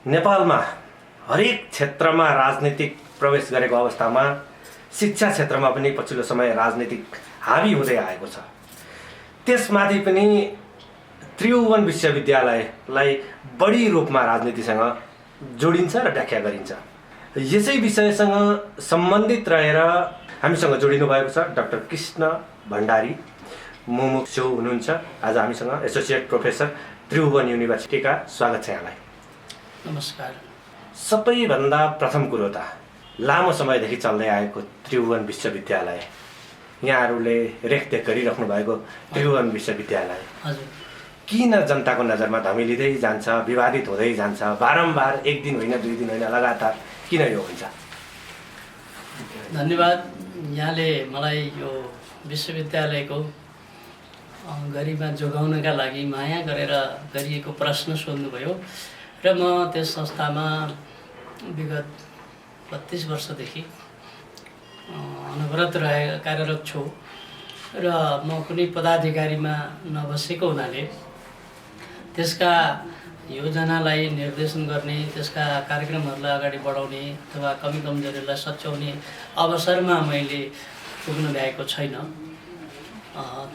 नेपालमा हरेक क्षेत्रमा राजनीतिक प्रवेश गरेको अवस्थामा शिक्षा क्षेत्रमा पनि पछिल्लो समय राजनीतिक हावी हुँदै आएको छ। त्यसमाथि पनि त्रिभुवन विश्वविद्यालयलाई बढी रूपमा राजनीतिसँग जोडिन्छ र व्याख्या गरिन्छ। यसै विषयसँग सम्बन्धित रहेर हामीसँग जोडिनु भएको छ डाक्टर कृष्ण भण्डारी मुमुक्षु हुनुहुन्छ। आज हामीसँग एसोसिएट प्रोफेसर त्रिभुवन युनिभर्सिटीका। स्वागत छ यहाँलाई। नमस्कार। सबैभन्दा प्रथम कुरो त लामो समयदेखि चल्दै आएको त्रिभुवन विश्वविद्यालय, यहाँहरूले रेखदेख गरिराख्नु भएको त्रिभुवन विश्वविद्यालय हजुर किन जनताको नजरमा धमिलिँदै जान्छ, विवादित हुँदै जान्छ, बारम्बार एक दिन होइन दुई दिन होइन लगातार किन यो हुन्छ? धन्यवाद। यहाँले मलाई यो विश्वविद्यालयको गरिमा जोगाउनका लागि माया गरेर गरिएको प्रश्न सोध्नुभयो र म त्यस संस्थामा विगत 32 वर्षदेखि अनवरत कार्यरत छु र म कुनै पदाधिकारीमा नबसेको हुनाले त्यसका योजनालाई निर्देशन गर्ने, त्यसका कार्यक्रमहरूलाई अगाडि बढाउने अथवा कमी कमजोरीलाई सच्याउने अवसरमा मैले पुग्न भ्याएको छैन।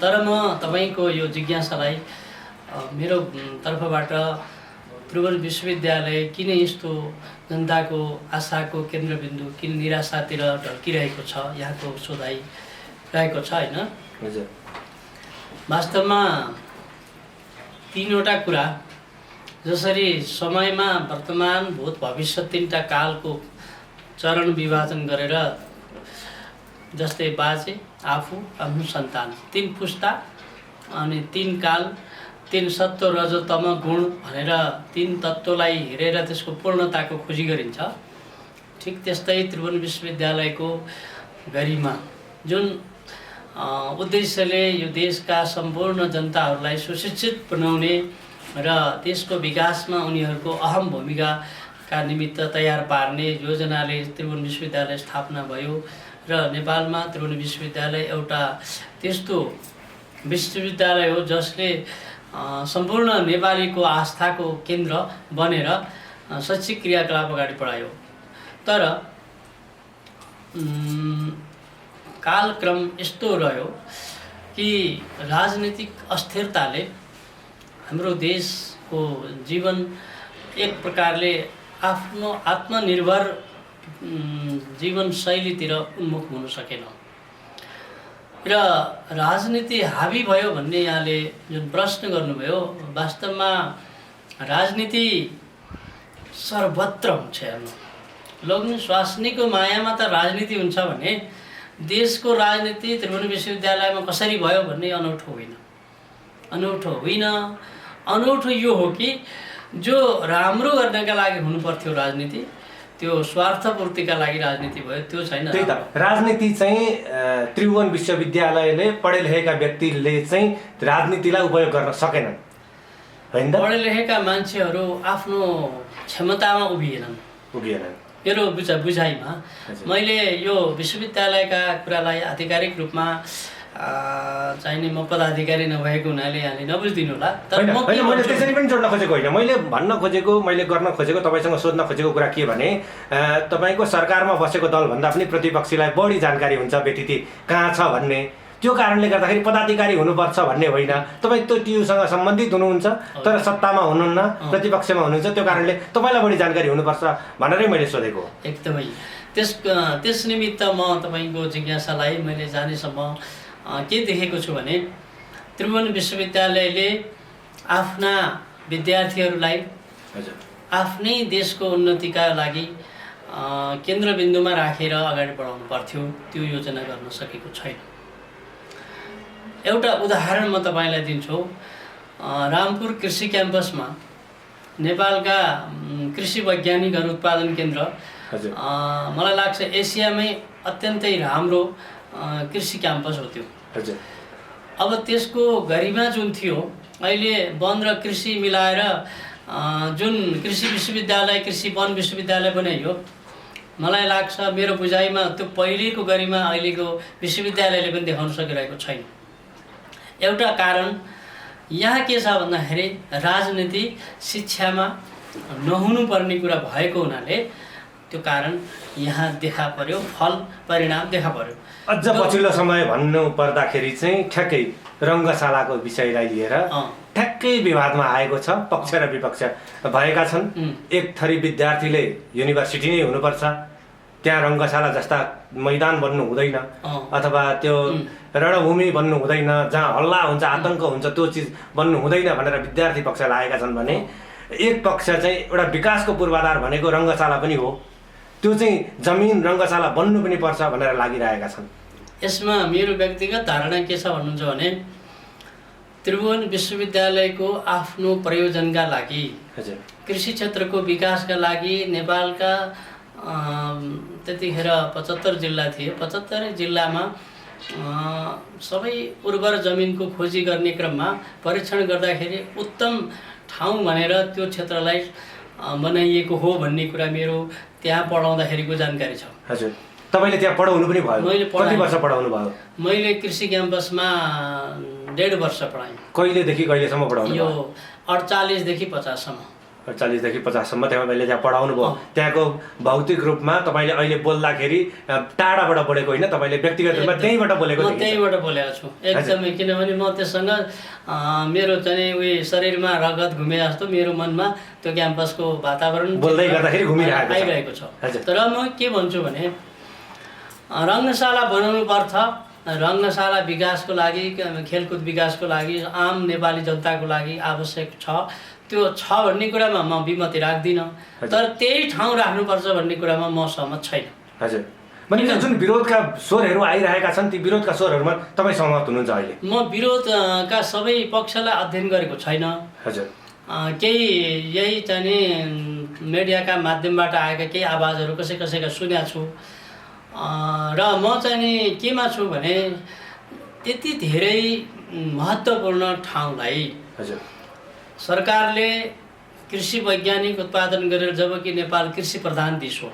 तर म तपाईको यो जिज्ञासालाई मेरो तर्फबाट त्रिभुवन विश्वविद्यालय किन यस्तो जनताको आशाको केन्द्रबिन्दु, किन निराशातिर ढल्किरहेको छ, यहाँको सोधाइ रहेको छ होइन। हजुर, वास्तवमा तीनवटा कुरा जसरी समयमा वर्तमान भूत भविष्य तीनटा कालको चरण विभाजन गरेर, जस्तै बाजे, आफू, आफ्नो सन्तान, तीन पुस्ता अनि तीन काल, तीन सत्व रजो तम गुण भनेर तीन तत्त्वलाई हेरेर त्यसको पूर्णताको खोजी गरिन्छ। ठिक त्यस्तै त्रिभुवन विश्वविद्यालयको गरिमा जुन उद्देश्यले यो देशका सम्पूर्ण जनताहरूलाई सुशिक्षित बनाउने र देशको विकासमा उनीहरूको अहम भूमिकाका निमित्त तयार पार्ने योजनाले त्रिभुवन विश्वविद्यालय स्थापना भयो र नेपालमा त्रिभुवन विश्वविद्यालय एउटा त्यस्तो विश्वविद्यालय हो जसले सम्पूर्ण नेपालीको आस्थाको केन्द्र बनेर शैक्षिक क्रियाकलाप अगाडि बढायो। तर कालक्रम यस्तो रह्यो कि राजनीतिक अस्थिरताले हाम्रो देशको जीवन एक प्रकारले आफ्नो आत्मनिर्भर जीवनशैलीतिर उन्मुख हुन सकेन र राजनीति हावी भयो भन्ने यहाँले जुन प्रश्न गर्नुभयो, वास्तवमा राजनीति सर्वत्र हुन्छ। हेर्नु, लग्न स्वास्नीको मायामा त राजनीति हुन्छ भने देशको राजनीति त्रिभुवन विश्वविद्यालयमा कसरी भयो भन्ने अनौठो होइन। अनौठो होइन, अनौठो यो हो कि जो राम्रो गर्नका लागि हुनुपर्थ्यो राजनीति, त्यो स्वार्थपूर्तिका लागि राजनीति भयो, त्यो छैन। त्यही त राजनीति चाहिँ त्रिभुवन विश्वविद्यालयले पढे लेखेका व्यक्तिले चाहिँ राजनीतिलाई उपयोग गर्न सकेनन् होइन। पढे लेखेका मान्छेहरू आफ्नो क्षमतामा उभिएनन्। मेरो बुझाइमा मैले यो विश्वविद्यालयका कुरालाई आधिकारिक रूपमा चाहिने म पदाधिकारी नभएको हुनाले यहाँले नबुझिदिनु होला। तर मैले त्यसरी पनि जोड्न खोजेको होइन। मैले भन्न खोजेको, मैले गर्न खोजेको, तपाईँसँग सोध्न खोजेको कुरा के भने, तपाईँको सरकारमा बसेको दलभन्दा पनि प्रतिपक्षीलाई बढी जानकारी हुन्छ व्यतिथि कहाँ छ भन्ने, त्यो कारणले गर्दाखेरि पदाधिकारी हुनुपर्छ भन्ने होइन। तपाईँ त्यो टियुसँग सम्बन्धित हुनुहुन्छ तर सत्तामा हुनुहुन्न, प्रतिपक्षमा हुनुहुन्छ, त्यो कारणले तपाईँलाई बढी जानकारी हुनुपर्छ भनेरै मैले सोधेको। एकदमै त्यस निमित्त म तपाईँको जिज्ञासालाई मैले जानेसम्म के देखेको छु भने, त्रिभुवन विश्वविद्यालयले आफ्ना विद्यार्थीहरूलाई आफ्नै देशको उन्नतिका लागि केन्द्रबिन्दुमा राखेर अगाडि बढाउनु पर्थ्यो, त्यो योजना गर्न सकेको छैन। एउटा उदाहरण म तपाईँलाई दिन्छु। रामपुर कृषि क्याम्पसमा नेपालका कृषि वैज्ञानिकहरू उत्पादन केन्द्र, मलाई लाग्छ एसियामै अत्यन्तै राम्रो कृषि क्याम्पस हो त्यो। अब त्यसको गरिमा जुन थियो, अहिले वन र कृषि मिलाएर जुन कृषि विश्वविद्यालय, कृषि वन विश्वविद्यालय बनाइयो, मलाई लाग्छ मेरो बुझाइमा त्यो पहिलेको गरिमा अहिलेको विश्वविद्यालयले पनि देखाउन सकिरहेको छैन। एउटा कारण यहाँ के छ भन्दाखेरि राजनीति शिक्षामा नहुनुपर्ने कुरा भएको हुनाले त्यो कारण यहाँ देखा पर्यो, फल परिणाम देखा पर्यो। अझ पछिल्लो समय भन्नु पर्दाखेरि चाहिँ ठ्याक्कै रङ्गशालाको विषयलाई लिएर ठ्याक्कै विवादमा आएको छ। पक्ष र विपक्ष भएका छन्। एक थरी विद्यार्थीले युनिभर्सिटी नै हुनुपर्छ, त्यहाँ रङ्गशाला जस्ता मैदान बन्नु हुँदैन अथवा त्यो रणभूमि बन्नु हुँदैन जहाँ हल्ला हुन्छ, आतङ्क हुन्छ, त्यो चिज बन्नु हुँदैन भनेर विद्यार्थी पक्ष लागेका छन् भने एक पक्ष चाहिँ एउटा विकासको पूर्वाधार भनेको रङ्गशाला पनि हो, त्यो चाहिँ जमिन रङ्गशाला बन्नु पनि पर्छ भनेर लागिरहेका छन्। यसमा मेरो व्यक्तिगत धारणा के छ भन्नुहुन्छ भने त्रिभुवन विश्वविद्यालयको आफ्नो प्रयोजनका लागि, कृषि क्षेत्रको विकासका लागि नेपालका त्यतिखेर 75 जिल्ला थिए, 75 जिल्लामा सबै उर्वर जमिनको खोजी गर्ने क्रममा परीक्षण गर्दाखेरि उत्तम ठाउँ भनेर त्यो क्षेत्रलाई बनाइएको हो भन्ने कुरा मेरो त्यहाँ पढाउँदाखेरिको जानकारी छ। हजुर, तपाईँले त्यहाँ पढाउनु पनि भयो? मैले कति वर्ष पढाउनु भयो? मैले कृषि क्याम्पसमा 1.5 वर्ष पढाएँ। कहिलेदेखि कहिलेसम्म पढाउनु भयो? यो 48 देखि 50 सम्म। 48 देखि 50 सम्म तपाईँले त्यहाँ पढाउनु भयो। त्यहाँको भौतिक रूपमा तपाईँले अहिले बोल्दाखेरि टाढाबाट बोलेको होइन, तपाईँले व्यक्तिगत रूपमा त्यहीँबाट बोलेको? म त्यहीँबाट बोलेको छु एकदमै, किनभने म त्यससँग मेरो चाहिँ उयो शरीरमा रगत घुमे जस्तो मेरो मनमा त्यो क्याम्पसको वातावरण बोल्दै गर्दाखेरि आइरहेको छ। तर म के भन्छु भने रङ्गशाला बनाउनु पर्छ, रङ्गशाला विकासको लागि, खेलकुद विकासको लागि, आम नेपाली जनताको लागि आवश्यक छ, त्यो छ भन्ने कुरामा म विमति राख्दिनँ। तर त्यही ठाउँ राख्नुपर्छ भन्ने कुरामा म सहमत छैन। हजुर, भने जुन विरोधका स्वरहरू आइरहेका छन् ती विरोधका स्वरहरूमा तपाईँ सहमत हुनुहुन्छ? अहिले म विरोधका सबै पक्षलाई अध्ययन गरेको छैन। हजुर, केही यही चाहिँ मिडियाका माध्यमबाट आएका केही आवाजहरू कसैका सुनेको छु र म चाहिँ नि केमा छु भने त्यति धेरै महत्त्वपूर्ण ठाउँलाई सरकारले कृषि वैज्ञानिक उत्पादन गरेर, जबकि नेपाल कृषि प्रधान देश हो,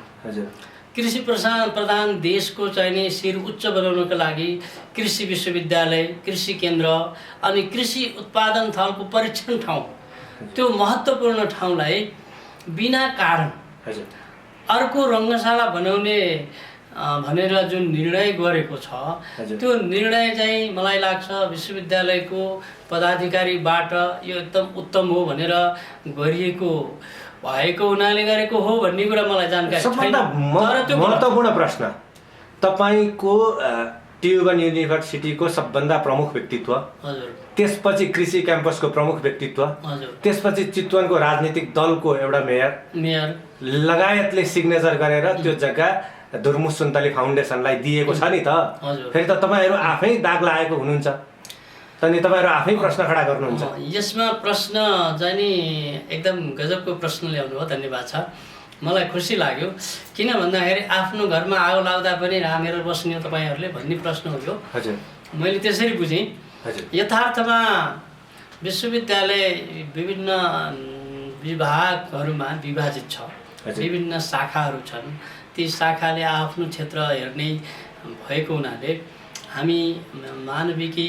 कृषि प्रधान देशको चाहिँ नि शिर उच्च बनाउनको लागि कृषि विश्वविद्यालय, कृषि केन्द्र अनि कृषि उत्पादन थलको परीक्षण ठाउँ, त्यो महत्त्वपूर्ण ठाउँलाई बिना कारण अर्को रङ्गशाला बनाउने भनेर जुन निर्णय गरेको छ, त्यो निर्णय चाहिँ मलाई लाग्छ विश्वविद्यालयको पदाधिकारीबाट यो एकदम उत्तम हो भनेर गरिएको भएको हुनाले गरेको हो भन्ने कुरा मलाई जानकारी छैन। सबभन्दा महत्त्वपूर्ण प्रश्न, तपाईँको त्रिभुवन युनिभर्सिटीको सबभन्दा प्रमुख व्यक्तित्व, त्यसपछि कृषि क्याम्पसको प्रमुख व्यक्तित्व, त्यसपछि चितवनको राजनीतिक दलको एउटा मेयर लगायतले सिग्नेचर गरेर त्यो जग्गा धुर्मुस सुन्तली फाउन्डेसनलाई दिएको छ नि त। फेरि त तपाईँहरू आफै दाग लागेको हुनुहुन्छ, अनि तपाईँहरू आफै प्रश्न खडा गर्नुहुन्छ। यसमा प्रश्न चाहिँ नि एकदम गजबको प्रश्न ल्याउनु हो, धन्यवाद छ। मलाई खुसी लाग्यो, किन भन्दाखेरि आफ्नो घरमा आगो लाग्दा पनि रामेर बस्ने तपाईँहरूले भन्ने प्रश्न हो यो। हजुर, मैले त्यसरी बुझेँ। यथार्थमा विश्वविद्यालय विभिन्न विभागहरूमा विभाजित छ, विभिन्न शाखाहरू छन्। ती शाखाले आफ्नो क्षेत्र हेर्ने भएको हुनाले हामी मानविकी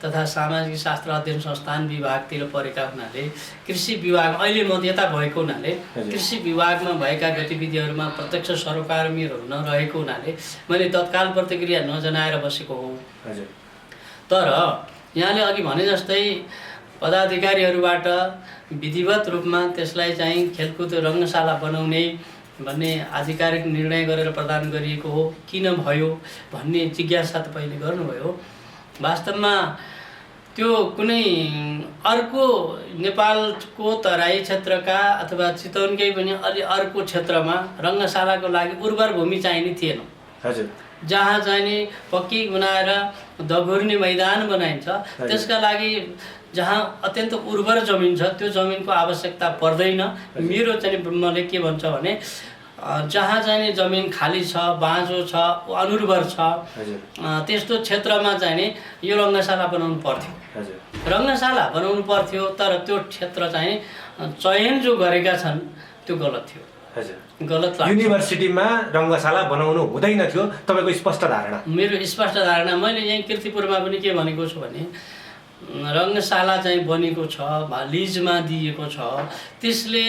तथा सामाजिक शास्त्र अध्ययन संस्थान विभागतिर परेका हुनाले कृषि विभाग अहिले म यता भएको हुनाले कृषि विभागमा भएका गतिविधिहरूमा प्रत्यक्ष सरोकारमीहरू नरहेको हुनाले मैले तत्काल प्रतिक्रिया नजनाएर बसेको हो। तर यहाँले अघि भने जस्तै पदाधिकारीहरूबाट विधिवत रूपमा त्यसलाई चाहिँ खेलकुद रङ्गशाला बनाउने भन्ने आधिकारिक निर्णय गरेर प्रदान गरिएको हो, किन भयो भन्ने जिज्ञासा तपाईँले गर्नुभयो। वास्तवमा त्यो कुनै अर्को नेपालको तराई क्षेत्रका अथवा चितवनकै पनि अलि अर्को क्षेत्रमा रङ्गशालाको लागि उर्वर भूमि चाहिने थिएन। जहाँ चाहिँ पक्की बनाएर दगुर्ने मैदान बनाइन्छ, त्यसका लागि जहाँ अत्यन्त उर्वर जमिन छ त्यो जमिनको आवश्यकता पर्दैन। मेरो चाहिँ ब्रह्मले के भन्छ भने जहाँ चाहिँ जमिन खाली छ, बाँझो छ, अनुर्वर छ, त्यस्तो क्षेत्रमा चाहिँ यो रङ्गशाला बनाउनु पर्थ्यो। रङ्गशाला बनाउनु पर्थ्यो, तर त्यो क्षेत्र चाहिँ चयन जो गरेका छन् त्यो गलत थियो। गलत लाग्छ। युनिभर्सिटीमा रङ्गशाला बनाउनु हुँदैन थियो तपाईँको स्पष्ट धारणा? मेरो स्पष्ट धारणा, मैले यहीँ कीर्तिपुरमा पनि के भनेको छु भने रङ्गशाला चाहिँ बनेको छ, लिजमा दिएको छ, त्यसले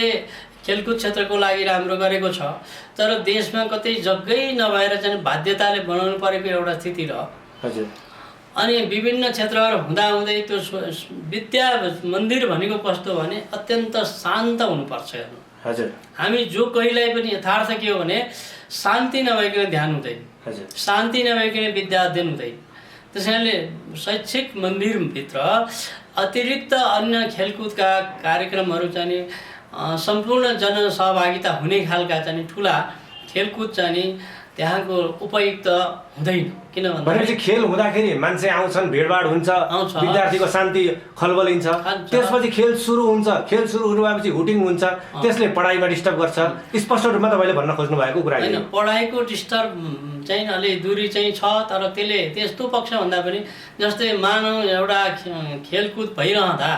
खेलकुद क्षेत्रको लागि राम्रो गरेको छ, तर देशमा कतै जग्गै नभएर चाहिँ बाध्यताले बनाउनु परेको एउटा स्थिति र हजुर अनि विभिन्न क्षेत्रहरू हुँदाहुँदै त्यो विद्या मन्दिर भनेको कस्तो भने अत्यन्त शान्त हुनुपर्छ। हेर्नु हजुर हामी जो कहिल्यै पनि यथार्थ के हो भने शान्ति नभइकन ध्यान हुँदैन, हजुर शान्ति नभइकन विद्या अध्ययन हुँदैन। त्यसैले शैक्षिक मन्दिरभित्र अतिरिक्त अन्य खेलकुदका कार्यक्रमहरू चाहिँ सम्पूर्ण जनसहभागिता हुने खालका चाहिँ ठुला खेलकुद चाहिँ त्यहाँको उपयुक्त हुँदैन। किन भनेपछि खेल हुँदाखेरि मान्छे आउँछन्, भिडभाड हुन्छ, आउँछ, विद्यार्थीको शान्ति खलबलिन्छ, त्यसपछि खेल सुरु हुन्छ, खेल सुरु हुनु भएपछि हुटिङ हुन्छ, त्यसले पढाइमा डिस्टर्ब गर्छ। स्पष्ट रूपमा तपाईँले भन्न खोज्नु भएको कुरा होइन, पढाइको डिस्टर्ब चाहिँ अलि दूरी चाहिँ छ, तर त्यसले त्यस्तो पक्ष भन्दा पनि जस्तै मानव एउटा खेलकुद भइरहँदा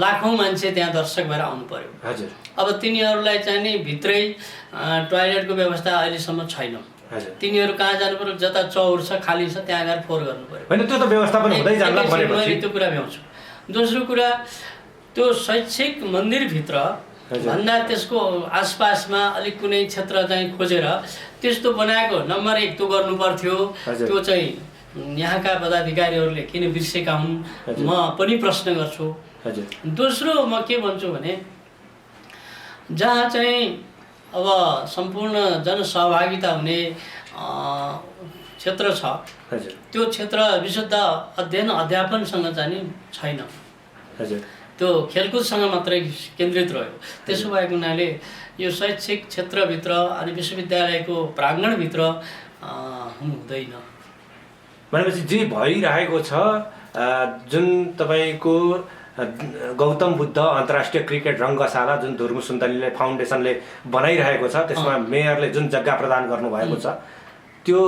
लाखौँ मान्छे त्यहाँ दर्शक भएर आउनु पर्यो। हजुर अब तिनीहरूलाई चाहिँ नि भित्रै टोयलेटको व्यवस्था अहिलेसम्म छैन। तिनीहरू कहाँ जानु पर्यो, जता चौर छ खाली छ त्यहाँ गएर फोहोर गर्नु पर्यो। होइन, त्यो त व्यवस्थापन हुँदै जान्ला भनेपछि मैले त्यो कुरा भ्याउँछु। दोस्रो कुरा, त्यो शैक्षिक मन्दिरभित्र भन्दा त्यसको आसपासमा अलिक कुनै क्षेत्र चाहिँ खोजेर त्यस्तो बनाएको नम्बर 1 त्यो गर्नु पर्थ्यो। त्यो चाहिँ यहाँका पदाधिकारीहरूले किन बिर्सेका हुन्, म पनि प्रश्न गर्छु। दोस्रो म के भन्छु भने जहाँ चाहिँ अब सम्पूर्ण जनसहभागिता हुने क्षेत्र छ, त्यो क्षेत्र विशुद्ध अध्ययन अध्यापनसँग चाहिँ छैन, त्यो खेलकुदसँग मात्रै केन्द्रित रह्यो। त्यसो भएको हुनाले यो शैक्षिक क्षेत्रभित्र अनि विश्वविद्यालयको प्राङ्गणभित्र हुँदैन। भनेपछि जे भइरहेको छ, जुन तपाईँको गौतम बुद्ध अन्तर्राष्ट्रिय क्रिकेट रङ्गशाला जुन धुर्मु सुन्तलीले फाउन्डेसनले बनाइरहेको छ, त्यसमा मेयरले जुन जग्गा प्रदान गर्नुभएको छ, त्यो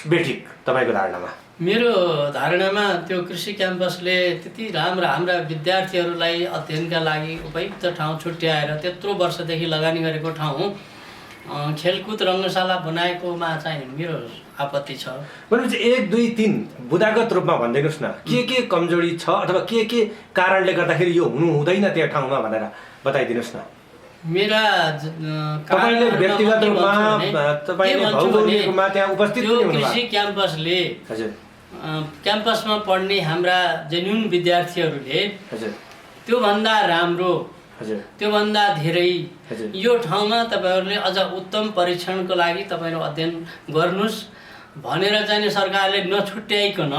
बेठिक तपाईँको धारणामा? मेरो धारणामा त्यो कृषि क्याम्पसले त्यति राम्रा हाम्रा विद्यार्थीहरूलाई अध्ययनका लागि उपयुक्त ठाउँ छुट्याएर त्यत्रो वर्षदेखि लगानी गरेको ठाउँ खेलकुद रङ्गशाला बनाएकोमा चाहिँ मेरो आपत्ति छ। भनेपछि 1, 2, 3 बुदागत रूपमा भनिदिनुहोस् न, के कमजोरी छ अथवा के कारणले गर्दाखेरि यो हुनु हुँदैन त्यो ठाउँमा भनेर बताइदिनुहोस् न। मेरा तपाईले व्यक्तिगत रूपमा तपाईले भौगोलिक रूपमा त्यहाँ उपस्थित पनि हुनुभयो। कृषि क्याम्पसले हजुर क्याम्पसमा पढ्ने हाम्रा जेन्युन विद्यार्थीहरूले त्योभन्दा राम्रो, त्योभन्दा धेरै यो ठाउँमा तपाईँहरूले अझ उत्तम परीक्षणको लागि तपाईँहरू अध्ययन गर्नुहोस् भनेर चाहिँ सरकारले नछुट्याइकन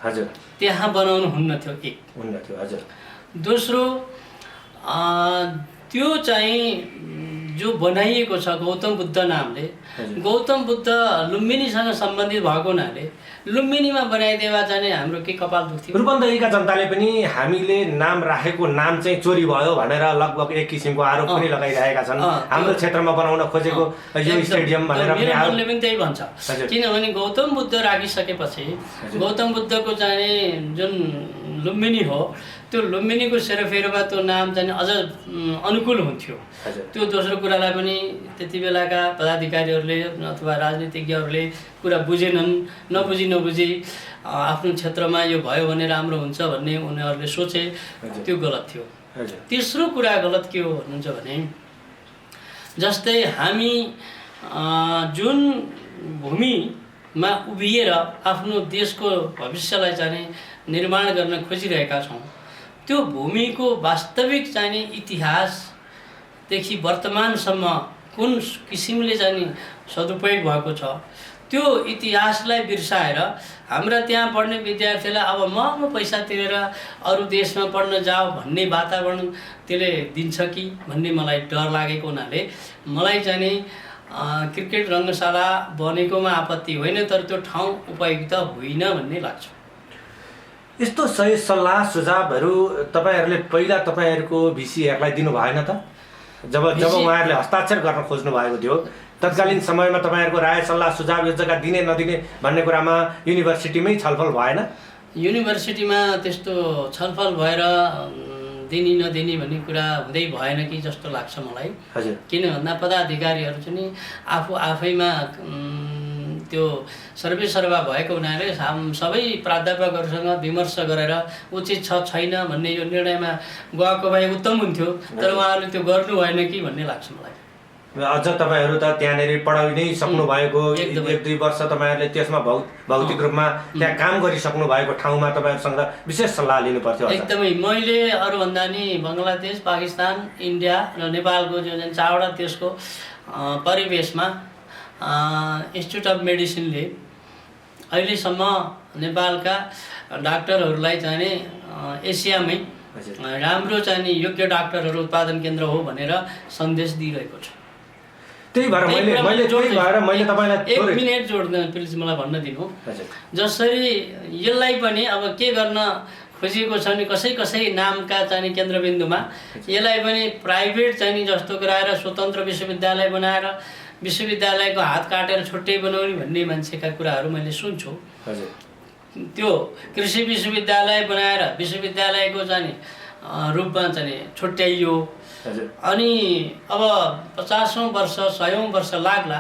हजुर त्यहाँ बनाउनु हुन्न थियो। एक हुन्न थियो। हजुर दोस्रो, त्यो चाहिँ जो बनाइएको छ गौतम बुद्ध नामले, गौतम बुद्ध लुम्बिनीसँग सम्बन्धित भएको हुनाले लुम्बिनीमा बनाइदिएवा चाहिँ हाम्रो के कपाल दुख्थ्यो। रूपन्देहीका जनताले पनि हामीले नाम राखेको नाम चाहिँ चोरी भयो भनेर लगभग एक किसिमको आरोप पनि लगाइरहेका छन्। हाम्रो क्षेत्रमा बनाउन खोजेको यो स्टेडियम भनेर पनि उनले पनि त्यही भन्छ। किनभने गौतम बुद्ध राखिसकेपछि गौतम बुद्धको चाहिँ जुन लुम्बिनी हो, त्यो लुम्बिनीको सेरोफेरोमा त्यो नाम चाहिँ अझ अनुकूल हुन्थ्यो। त्यो दोस्रो कुरालाई पनि त्यति बेलाका पदाधिकारीहरूले अथवा राजनीतिज्ञहरूले कुरा बुझेनन्। नबुझी आफ्नो क्षेत्रमा यो भयो भने राम्रो हुन्छ भन्ने उनीहरूले सोचे, त्यो गलत थियो। तेस्रो कुरा गलत के हो भन्नुहुन्छ भने जस्तै हामी जुन भूमिमा उभिएर आफ्नो देशको भविष्यलाई चाहिँ निर्माण गर्न खोजिरहेका छौँ, त्यो भूमिको वास्तविक चाहिँ इतिहासदेखि वर्तमानसम्म कुन किसिमले चाहिँ सदुपयोग भएको छ, त्यो इतिहासलाई बिर्साएर हाम्रा त्यहाँ पढ्ने विद्यार्थीलाई अब महँगो पैसा तिरेर अरू देशमा पढ्न जाऊ भन्ने वातावरण त्यसले दिन्छ कि भन्ने मलाई डर लागेको हुनाले मलाई चाहिँ क्रिकेट रङ्गशाला बनेकोमा आपत्ति होइन, तर त्यो ठाउँ उपयुक्त होइन भन्ने लाग्छ। यस्तो सही सल्लाह सुझावहरू तपाईँहरूले पहिला तपाईँहरूको भिसीहरूलाई दिनु भएन त? जब उहाँहरूले हस्ताक्षर गर्न खोज्नु भएको थियो तत्कालीन समयमा तपाईँहरूको राय सल्लाह सुझाव यो जग्गा दिने नदिने भन्ने कुरामा युनिभर्सिटीमै छलफल भएन? युनिभर्सिटीमा त्यस्तो छलफल भएर दिने नदिने भन्ने कुरा हुँदै भएन कि जस्तो लाग्छ मलाई। हजुर। किन भन्दा पदाधिकारीहरू चाहिँ आफैमा त्यो सर्वेसर्वा भएको हुनाले सबै प्राध्यापकहरूसँग विमर्श गरेर उचित छ छैन भन्ने यो निर्णयमा गएको भए उत्तम हुन्थ्यो, तर उहाँहरूले त्यो गर्नु भएन कि भन्ने लाग्छ मलाई। अझ तपाईँहरू त त्यहाँनिर पढाइ नै सक्नु भएको, 1-2 वर्ष तपाईँहरूले त्यसमा भौतिक रूपमा त्यहाँ काम गरिसक्नु भएको ठाउँमा तपाईँहरूसँग विशेष सल्लाह लिनु पर्थ्यो। एकदमै मैले अरूभन्दा नि बङ्गलादेश, पाकिस्तान, इन्डिया र नेपालको जो चारवटा देशको परिवेशमा इन्स्टिट्युट अफ मेडिसिनले अहिलेसम्म नेपालका डाक्टरहरूलाई चाहिँ एसियामै राम्रो चाहिँ योग्य डाक्टरहरू उत्पादन केन्द्र हो भनेर सन्देश दिइरहेको छ। त्यही भएर मैले तपाईँलाई 1 मिनेट जोड्दैन प्लिज, मलाई भन्न दिनु। जसरी यसलाई पनि अब के गर्न खोजिएको छ भने कसै नामका चाहिँ केन्द्रबिन्दुमा यसलाई पनि प्राइभेट चाहिँ जस्तो गराएर स्वतन्त्र विश्वविद्यालय बनाएर विश्वविद्यालयको हात काटेर छुट्टै बनाउने भन्ने मान्छेका कुराहरू मैले सुन्छु। त्यो कृषि विश्वविद्यालय बनाएर विश्वविद्यालयको चाहिँ रूपमा चाहिँ छुट्याइयो। अनि अब 50औं वर्ष 100औं वर्ष लाग्ला,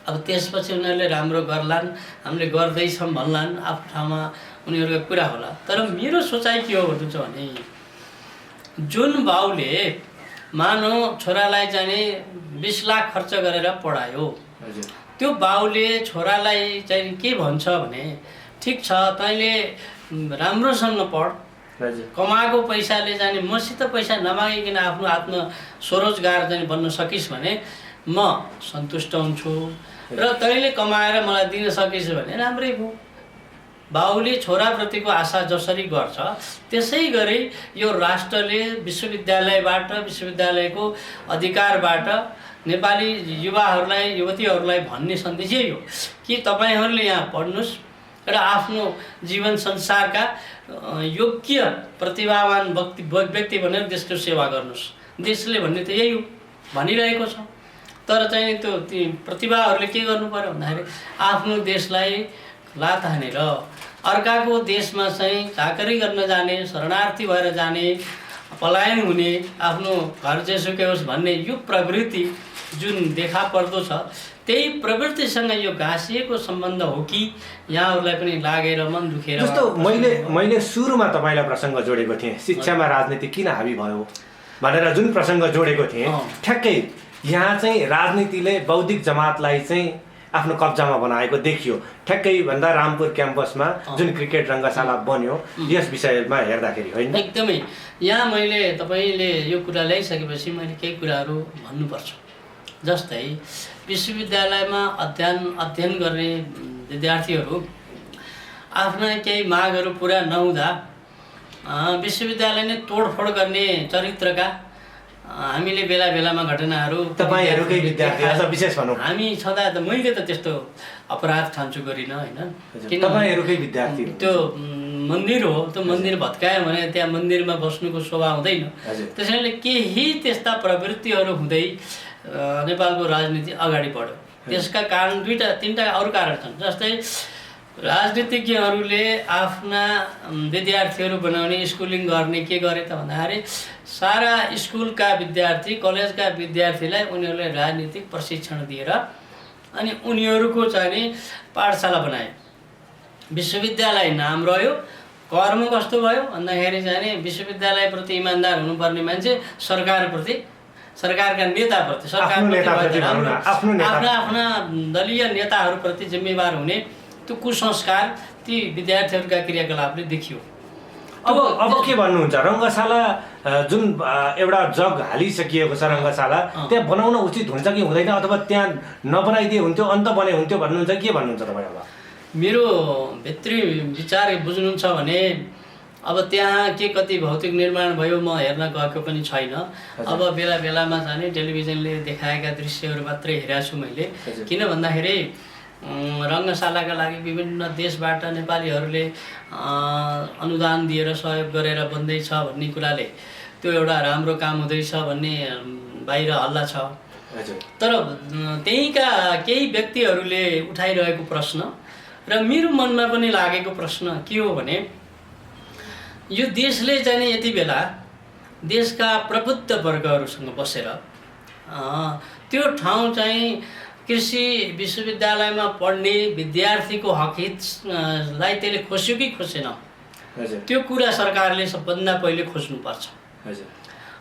अब त्यसपछि उनीहरूले राम्रो गर्लान्, हामीले गर्दैछौँ भन्लान्, आफ्नो ठाउँमा उनीहरूको कुरा होला। तर मेरो सोचाइ के हो भन्नुहुन्छ भने जुन बाउले मानौ छोरालाई चाहिँ 20 लाख खर्च गरेर पढायो, त्यो बाउले छोरालाई चाहिँ के भन्छ भने ठिक छ तैँले राम्रोसँग पढ, कमाएको पैसाले चाहिँ मसित पैसा नमागिकन आफ्नो आत्म स्वरोजगार चाहिँ बन्न सकिस् भने म सन्तुष्ट हुन्छु, र तैँले कमाएर मलाई दिन सकिस् भने राम्रै हो। बाउले छोराप्रतिको आशा जसरी गर्छ त्यसै गरी यो राष्ट्रले विश्वविद्यालयबाट, विश्वविद्यालयको अधिकारबाट नेपाली युवाहरूलाई, युवतीहरूलाई भन्ने सन्देश यही हो कि तपाईँहरूले यहाँ पढ्नुहोस् र आफ्नो जीवन संसारका योग्य प्रतिभावान व्यक्ति भनेर देशको सेवा गर्नुहोस्। देशले भन्ने त यही हो भनिरहेको छ। तर चाहिँ त्यो ती प्रतिभाहरूले के गर्नु पर्यो भन्दाखेरि आफ्नो देशलाई लात हानेर अर्काको देशमा चाहिँ चाकरी गर्न जाने, शरणार्थी भएर जाने, पलायन हुने, आफ्नो घर जेसुकै होस् भन्ने यो प्रवृत्ति जुन देखा पर्दो छ, त्यही प्रवृत्तिसँग यो गाँसिएको सम्बन्ध हो कि यहाँहरूलाई पनि लागेर मन दुखेर। जस्तो मैले सुरुमा तपाईँलाई प्रसङ्ग जोडेको थिएँ, शिक्षामा राजनीति किन हाबी भयो भनेर जुन प्रसङ्ग जोडेको थिएँ, ठ्याक्कै यहाँ चाहिँ राजनीतिले बौद्धिक जमातलाई चाहिँ आफ्नो कब्जामा बनाएको देखियो। ठ्याक्कै भन्दा रामपुर क्याम्पसमा जुन क्रिकेट रङ्गशाला बन्यो, यस विषयमा हेर्दाखेरि होइन? एकदमै। यहाँ मैले तपाईँले यो कुरा ल्याइसकेपछि मैले केही कुराहरू भन्नुपर्छ। जस्तै विश्वविद्यालयमा अध्ययन गर्ने विद्यार्थीहरू आफ्ना केही मागहरू पुरा नहुँदा विश्वविद्यालय नै तोडफोड गर्ने चरित्रका हामीले बेला बेलामा घटनाहरू तपाईँहरूकै विद्यार्थी विशेष भनौँ, हामी छँदा त मैले त त्यस्तो अपराध ठान्छु गरिनँ होइन। किन तपाईँहरूकै विद्यार्थी त्यो मन्दिर हो, त्यो मन्दिर भत्कायो भने त्यहाँ मन्दिरमा बस्नुको शोभा हुँदैन। त्यसैले केही त्यस्ता प्रवृत्तिहरू हुँदै नेपालको राजनीति अगाडि बढ्यो। त्यसका कारण 2-3टा अरू कारण छन्। जस्तै राजनीतिज्ञहरूले आफ्ना विद्यार्थीहरू बनाउने, स्कुलिङ गर्ने के गरे त भन्दाखेरि सारा स्कुलका विद्यार्थी, कलेजका विद्यार्थीलाई उनीहरूले राजनीतिक प्रशिक्षण दिएर अनि उनीहरूको चाहिँ पाठशाला बनाए। विश्वविद्यालय नाम रह्यो, कर्म कस्तो भयो भन्दाखेरि चाहिँ विश्वविद्यालयप्रति इमान्दार हुनुपर्ने मान्छे सरकारप्रति, सरकारका नेताप्रति, आफ्ना दलीय नेताहरूप्रति जिम्मेवार हुने त्यो कुसंस्कार ती विद्यार्थीहरूका क्रियाकलापले देखियो। अब के भन्नुहुन्छ, रङ्गशाला जुन एउटा जग हालिसकिएको छ रङ्गशाला, त्यहाँ बनाउन उचित हुन्छ कि हुँदैन, अथवा त्यहाँ नबनाइदिए हुन्थ्यो अन्त बने हुन्थ्यो भन्नुहुन्छ, के भन्नुहुन्छ तपाईँ? अब मेरो भित्री विचार बुझ्नुहुन्छ भने अब त्यहाँ के कति भौतिक निर्माण भयो म हेर्न गएको पनि छैन। अब बेला बेलामा जाने टेलिभिजनले देखाएका दृश्यहरू मात्रै हेरेको छु मैले। किन भन्दाखेरि रङ्गशालाका लागि विभिन्न देशबाट नेपालीहरूले अनुदान दिएर सहयोग गरेर बन्दैछ भन्ने कुराले त्यो एउटा राम्रो काम हुँदैछ भन्ने बाहिर हल्ला छ। तर त्यहीँका केही व्यक्तिहरूले उठाइरहेको प्रश्न र मेरो मनमा पनि लागेको प्रश्न के हो भने यो देशले चाहिँ यति बेला देशका प्रबुद्ध वर्गहरूसँग बसेर त्यो ठाउँ चाहिँ कृषि विश्वविद्यालयमा पढ्ने विद्यार्थीको हक हितलाई त्यसले खोज्यो कि खोजेन, हजुर त्यो कुरा सरकारले सबभन्दा पहिले खोज्नुपर्छ। हजुर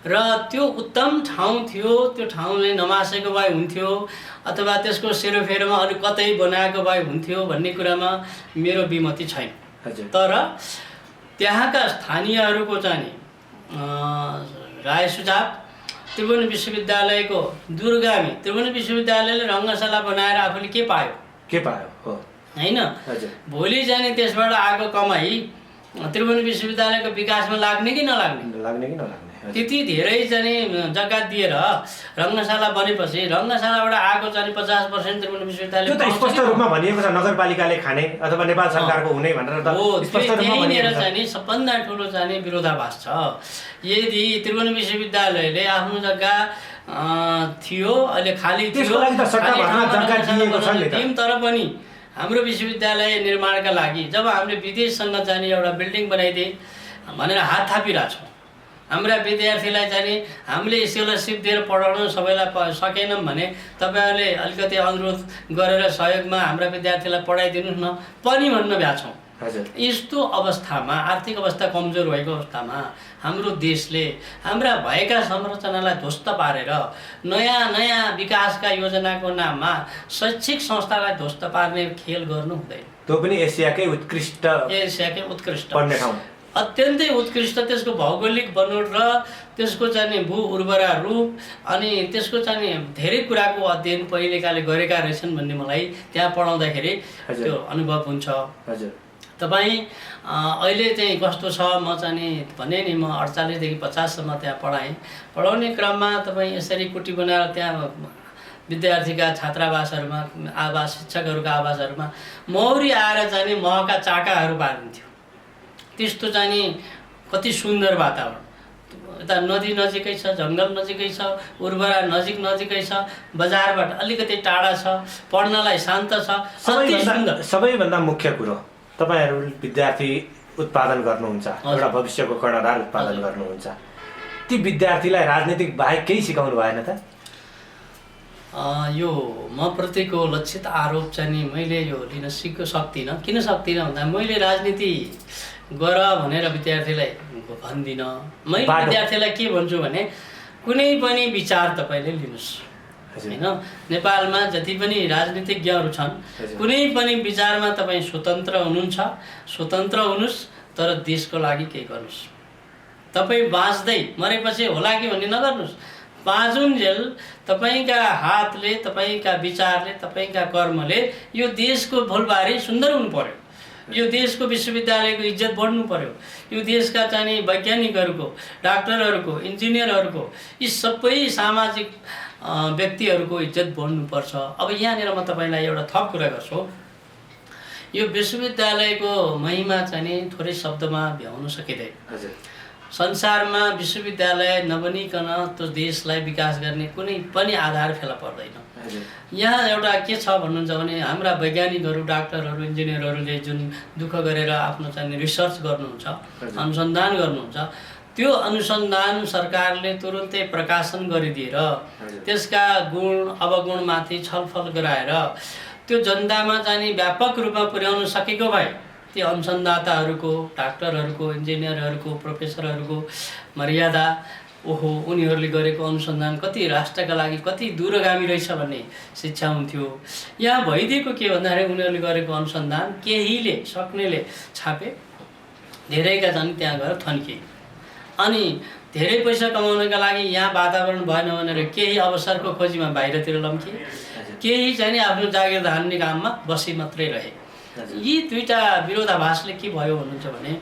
र त्यो उत्तम ठाउँ थियो, त्यो ठाउँले नमासेको भए हुन्थ्यो अथवा त्यसको सेरोफेरोमा अलिक कतै बनाएको भए हुन्थ्यो भन्ने कुरामा मेरो विमति छैन। हजुर तर त्यहाँका स्थानीयहरूको चाहिँ राय सुझाव, त्रिभुवन विश्वविद्यालयको दूरगामी, त्रिभुवन विश्वविद्यालयले रङ्गशाला बनाएर आफूले के पायो हो हैन? हजुर भोलि जाने त्यसबाट आएको कमाई त्रिभुवन विश्वविद्यालयको विकासमा लाग्ने कि नलाग्ने? त्यति धेरै चाहिँ जग्गा दिएर रङ्गशाला बनेपछि रङ्गशालाबाट आएको चाहिँ 50% त्रिभुवन विश्वविद्यालय त्यो त स्पष्ट रूपमा भनिएको छ, नगरपालिकाले खाने अथवा नेपाल सरकारको हुने भनेर त स्पष्ट रूपमा भनिएको छ। चाहिँ सबभन्दा ठुलो चाहिँ विरोधाभास छ। यदि त्रिभुवन विश्वविद्यालयले आफ्नो जग्गा थियो, अहिले खाली थियो, तर पनि हाम्रो विश्वविद्यालय निर्माणका लागि जब हामीले विदेशसँग जाने एउटा बिल्डिङ बनाइदिए भनेर हात थापिरहेछौँ, हाम्रा विद्यार्थीलाई चाहिँ हामीले स्कलरसिप दिएर पढाउन सबैलाई सकेनौँ भने तपाईँहरूले अलिकति अनुरोध गरेर सहयोगमा हाम्रा विद्यार्थीलाई पढाइदिनुहोस् न पनि भन्न भ्याछौँ। यस्तो अवस्थामा, आर्थिक अवस्था कमजोर भएको अवस्थामा हाम्रो देशले हाम्रा भएका संरचनालाई ध्वस्त पारेर नयाँ विकासका योजनाको नाममा शैक्षिक संस्थालाई ध्वस्त पार्ने खेल गर्नु हुँदैन। त्यो पनि एसियाकै उत्कृष्ट पढ्ने ठाउँ, अत्यन्तै उत्कृष्ट, त्यसको भौगोलिक बनोट र त्यसको चाहिँ भू उर्वरा रूप अनि त्यसको चाहिँ धेरै कुराको अध्ययन पहिलेकाले गरेका रहेछन् भन्ने मलाई त्यहाँ पढाउँदाखेरि त्यो अनुभव हुन्छ। तपाईँ अहिले चाहिँ कस्तो छ, म चाहिँ भने नि म 48 देखि 50 सम्म त्यहाँ पढाउने क्रममा तपाईँ यसरी कुटी बनाएर त्यहाँ विद्यार्थीका छात्रावासहरूमा, आवास शिक्षकहरूका आवासहरूमा मौरी आएर चाहिँ महका चाकाहरू पारिन्थ्यो। त्यस्तो चाहिँ कति सुन्दर वातावरण, यता नदी नजिकै छ, जङ्गल नजिकै छ, उर्वरा नजिकै छ, बजारबाट अलिकति टाढा छ, पढ्नलाई शान्त छ, सबैभन्दा मुख्य कुरो तपाईहरू विद्यार्थी उत्पादन गर्नुहुन्छ, एउटा भविष्यको कर्णधार उत्पादन गर्नुहुन्छ। ती विद्यार्थीलाई राजनीतिक बाहेक केही सिकाउनु भएन त? यो म प्रतिको लक्षित आरोप चाहिँ मैले यो लिन सक्दिनँ। किन सक्दिनँ भन्दा मैले राजनीति गर भनेर विद्यार्थीलाई भन्दिनँ। मैले विद्यार्थीलाई के भन्छु भने कुनै पनि विचार तपाईँले लिनुहोस् हैन। नेपालमा जति पनि राजनीतिज्ञहरू छन्, कुनै पनि विचारमा तपाईँ स्वतन्त्र हुनुहुन्छ, स्वतन्त्र हुनुहोस्, तर देशको लागि केही गर्नुहोस्। तपाईँ बाँच्दै मरेपछि होला कि भन्ने नगर्नुहोस्। बाँचुन्जेल तपाईँका हातले, तपाईँका विचारले, तपाईँका कर्मले यो देशको भोलबारी सुन्दर हुनु पर्यो, यो देशको विश्वविद्यालयको इज्जत बढ्नु पर्यो, यो देशका चाहिँ वैज्ञानिकहरूको, डाक्टरहरूको, इन्जिनियरहरूको, यी सबै सामाजिक व्यक्तिहरूको इज्जत बढ्नुपर्छ। अब यहाँनिर म तपाईँलाई एउटा थप कुरा गर्छु। यो विश्वविद्यालयको महिमा चाहिँ थोरै शब्दमा भ्याउन सकिँदैन। संसारमा विश्वविद्यालय नबनिकन त्यो देशलाई विकास गर्ने कुनै पनि आधार फेला पर्दैन। यहाँ एउटा के छ भन्नुहुन्छ भने हाम्रा वैज्ञानिकहरू, डाक्टरहरू, इन्जिनियरहरूले जुन दुःख गरेर आफ्नो चाहिँ रिसर्च गर्नुहुन्छ, अनुसन्धान गर्नुहुन्छ, त्यो अनुसन्धान सरकारले तुरुन्तै प्रकाशन गरिदिएर त्यसका गुण अवगुणमाथि छलफल गराएर त्यो जनतामा चाहिँ व्यापक रूपमा पुर्याउन सकेको भए ती अनुसन्धाताहरूको, डाक्टरहरूको, इन्जिनियरहरूको, प्रोफेसरहरूको मर्यादा ओहो उनीहरूले गरेको अनुसन्धान कति राष्ट्रका लागि कति दूरगामी रहेछ भन्ने शिक्षा हुन्थ्यो। यहाँ भइदिएको के भन्दाखेरि उनीहरूले गरेको अनुसन्धान केहीले सक्नेले छापे, धेरैका झन् त्यहाँ गएर थन्किए। अनि धेरै पैसा कमाउनका लागि यहाँ वातावरण भएन भनेर केही अवसरको खोजीमा बाहिरतिर लम्किए, केही चाहिँ आफ्नो जागिर धान्ने काममा बसी मात्रै रहे। यी दुईटा विरोधाभासले के भयो भन्नुहुन्छ भने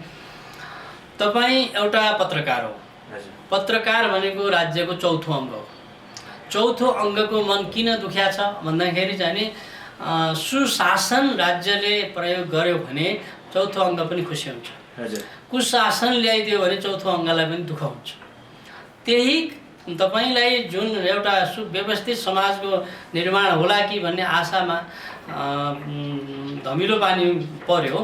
तपाईँ एउटा पत्रकार हो, पत्रकार भनेको राज्यको चौथो अङ्ग हो। चौथो अङ्गको मन किन दुख्या छ भन्दाखेरि चाहिँ सुशासन राज्यले प्रयोग गर्यो भने चौथो अङ्ग पनि खुसी हुन्छ, कुशासन ल्याइदियो भने चौथो अङ्गलाई पनि दुःख हुन्छ। त्यही तपाईलाई जुन एउटा सुव्यवस्थित समाजको निर्माण होला कि भन्ने आशामा धमिलो पानी पर्यो,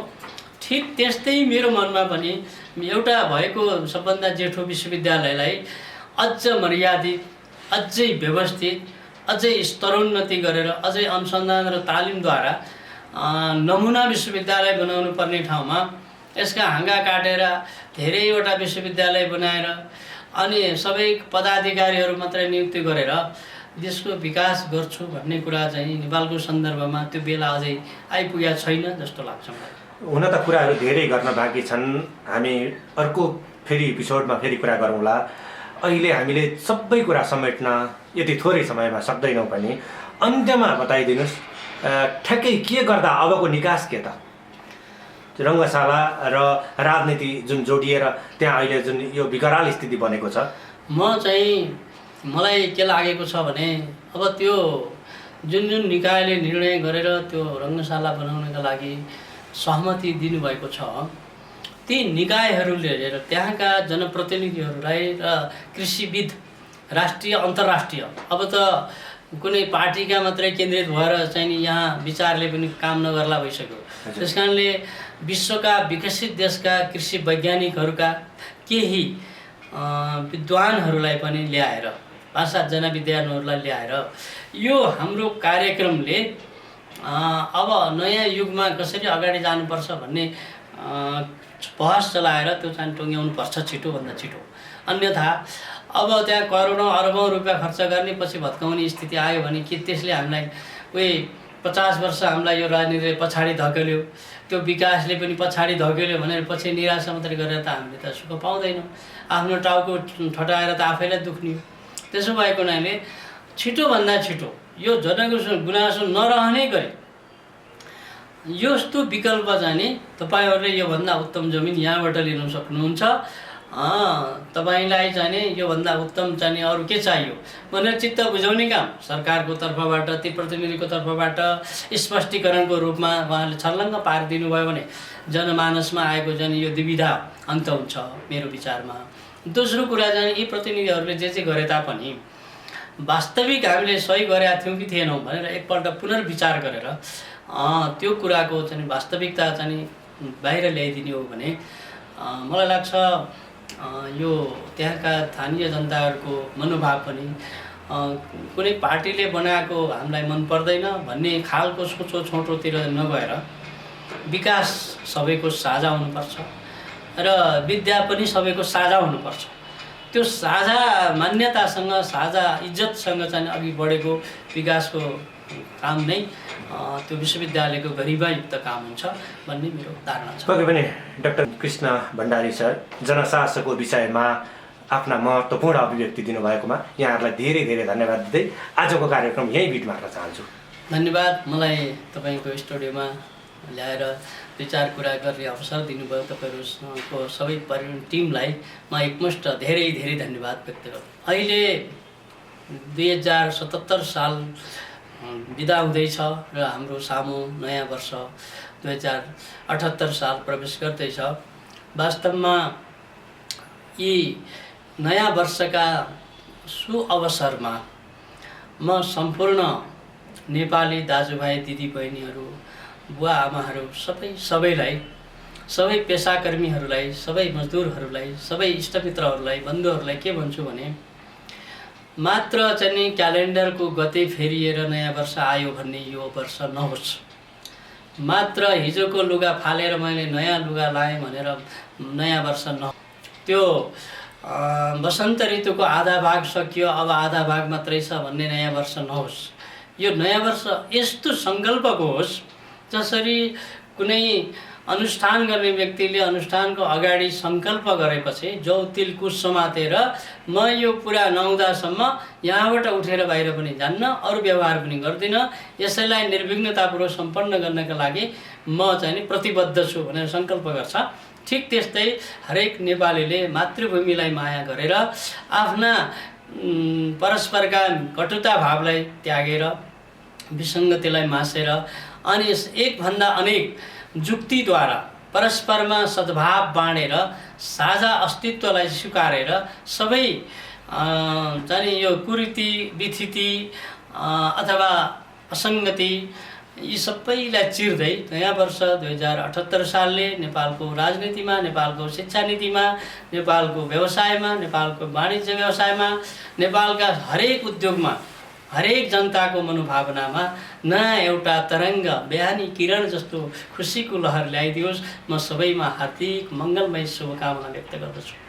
ठिक त्यस्तै मेरो मनमा पनि एउटा भएको सबभन्दा जेठो विश्वविद्यालयलाई अझ मर्यादित, अझै व्यवस्थित, अझै स्तरोन्नति गरेर अझै अनुसन्धान र तालिमद्वारा नमुना विश्वविद्यालय बनाउनु पर्ने ठाउँमा यसका हाँगा काटेर धेरैवटा विश्वविद्यालय बनाएर अनि सबै पदाधिकारीहरू मात्रै नियुक्ति गरेर देशको विकास गर्छु भन्ने कुरा चाहिँ नेपालको सन्दर्भमा त्यो बेला अझै आइपुगेको छैन जस्तो लाग्छ मलाई। हुन त कुराहरू धेरै गर्न बाँकी छन्, हामी अर्को फेरि एपिसोडमा फेरि कुरा गरौँला। अहिले हामीले सबै कुरा समेट्न यति थोरै समयमा सक्दैनौँ पनि अन्त्यमा बताइदिनुहोस् ठ्याक्कै के गर्दा अबको निकास के त? रङ्गशाला र राजनीति जुन जोडिएर त्यहाँ अहिले जुन यो विकराल स्थिति बनेको छ, मलाई के लागेको छ भने अब त्यो जुन निकायले निर्णय गरेर त्यो रङ्गशाला बनाउनका लागि सहमति दिनुभएको छ, ती निकायहरूले र त्यहाँका जनप्रतिनिधिहरूलाई र कृषिविद राष्ट्रिय अन्तर्राष्ट्रिय अब त कुनै पार्टीका मात्रै केन्द्रित भएर चाहिँ नि यहाँ विचारले पनि काम नगर्ला भइसक्यो। त्यस कारणले विश्वका विकसित देशका कृषि वैज्ञानिकहरूका केही विद्वानहरूलाई पनि ल्याएर 5-7 जना विद्वानहरूलाई ल्याएर यो हाम्रो कार्यक्रमले अब नयाँ युगमा कसरी अगाडि जानुपर्छ भन्ने बहस चलाएर त्यो चाहिँ टुङ्ग्याउनुपर्छ छिटोभन्दा छिटो। अन्यथा अब त्यहाँ करोडौँ अरबौँ रुपियाँ खर्च गर्ने पछि भत्काउने स्थिति आयो भने के त्यसले हामीलाई 50 वर्ष हामीलाई यो राजनीतिले पछाडि धकेल्यो, त्यो विकासले पनि पछाडि धकेल्यो भनेर पछि निराशा मात्रै गरेर त हामीले त सुख पाउँदैनौँ, आफ्नो टाउको ठटाएर त आफैलाई दुख्ने हो। त्यसो भएको हुनाले छिटोभन्दा छिटो यो गुनासो नरहने गरी यस्तो विकल्प जाने तपाईहरूले योभन्दा उत्तम जमिन यहाँबाट लिन सक्नुहुन्छ, तपाईलाई चाहिँ योभन्दा उत्तम चाहिँ अरू के चाहियो भनेर चित्त बुझाउने काम सरकारको तर्फबाट ती प्रतिनिधिको तर्फबाट स्पष्टीकरणको रूपमा उहाँले छर्लङ्ग पारिदिनु भयो भने जनमानसमा आएको चाहिँ यो दुविधा अन्त हुन्छ मेरो विचारमा। दोस्रो कुरा चाहिँ यी प्रतिनिधिहरूले जे गरे तापनि वास्तविक हामीले सही गरेका थियौँ कि थिएनौँ भनेर एकपल्ट पुनर्विचार गरेर त्यो कुराको चाहिँ वास्तविकता चाहिँ बाहिर ल्याइदिने हो भने मलाई लाग्छ यो त्यहाँका स्थानीय जनताहरूको मनोभाव पनि कुनै पार्टीले बनाएको हामीलाई मन पर्दैन भन्ने खालको सोचो छोटोतिर नगएर विकास सबैको साझा हुनुपर्छ र विद्या पनि सबैको साझा हुनुपर्छ। त्यो साझा मान्यतासँग साझा इज्जतसँग चाहिँ अघि बढेको विकासको काम नै त्यो विश्वविद्यालयको गरिमायुक्त काम हुन्छ भन्ने मेरो धारणा छ। पक्कै पनि डाक्टर कृष्ण भण्डारी सर जनशासनको विषयमा आफ्ना महत्त्वपूर्ण अभिव्यक्ति दिनुभएकोमा यहाँहरूलाई धेरै धेरै धन्यवाद दिँदै आजको कार्यक्रम यहीँ बिट मार्न चाहन्छु। धन्यवाद। मलाई तपाईँको स्टुडियोमा ल्याएर विचार कुरा गर्ने अवसर दिनुभयो तपाईँहरूको सबै टिमलाई म एकमुष्ट धेरै धेरै धन्यवाद व्यक्त गर्छु। अहिले 2077 साल बिदा हुँदैछ र हाम्रो सामु नयाँ वर्ष 2078 साल प्रवेश गर्दैछ। वास्तवमा यी नयाँ वर्षका सुअवसरमा म सम्पूर्ण नेपाली दाजुभाइ दिदीबहिनीहरू बुवा आमाहरू सबैलाई सबै पेसाकर्मीहरूलाई सबै मजदुरहरूलाई सबै इष्टमित्रहरूलाई बन्धुहरूलाई के भन्छु भने मात्र चाहिँ क्यालेन्डरको गते फेरिएर नयाँ वर्ष आयो भन्ने यो वर्ष नहोस्। मात्र हिजोको लुगा फालेर मैले नयाँ लुगा लाएँ भनेर नयाँ वर्ष त्यो वसन्त ऋतुको आधा भाग सकियो अब आधा भाग मात्रै छ भन्ने नयाँ वर्ष नहोस्। यो नयाँ वर्ष यस्तो सङ्कल्पको होस् जसरी कुनै अनुष्ठान गर्ने व्यक्तिले अनुष्ठानको अगाडि सङ्कल्प गरेपछि जौ तिल कुश समातेर म यो पुरा नहुँदासम्म यहाँबाट उठेर बाहिर पनि जान्न, अरू व्यवहार पनि गर्दिनँ, यसैलाई निर्विघ्नतापूर्वक सम्पन्न गर्नका लागि म चाहिँ प्रतिबद्ध छु भनेर सङ्कल्प गर्छ। ठिक त्यस्तै हरेक नेपालीले मातृभूमिलाई माया गरेर आफ्ना परस्परका कटुता भावलाई त्यागेर विसङ्गतिलाई मासेर अनि एकभन्दा अनेक जुक्तिद्वारा परस्परमा सद्भाव बाँडेर साझा अस्तित्वलाई स्वीकारेर सबै चाहिँ यो कुरीति विथिति अथवा असङ्गति यी सबैलाई चिर्दै नयाँ वर्ष 2078 सालले नेपालको राजनीतिमा, नेपालको शिक्षा नीतिमा, नेपालको व्यवसायमा, नेपालको वाणिज्य व्यवसायमा, नेपालका हरेक उद्योगमा हरेक जनताको मनोभावनामा नयाँ एउटा तरङ्ग बिहानी किरण जस्तो खुसीको लहर ल्याइदियोस्। म सबैमा हार्दिक मङ्गलमय शुभकामना व्यक्त गर्दछु।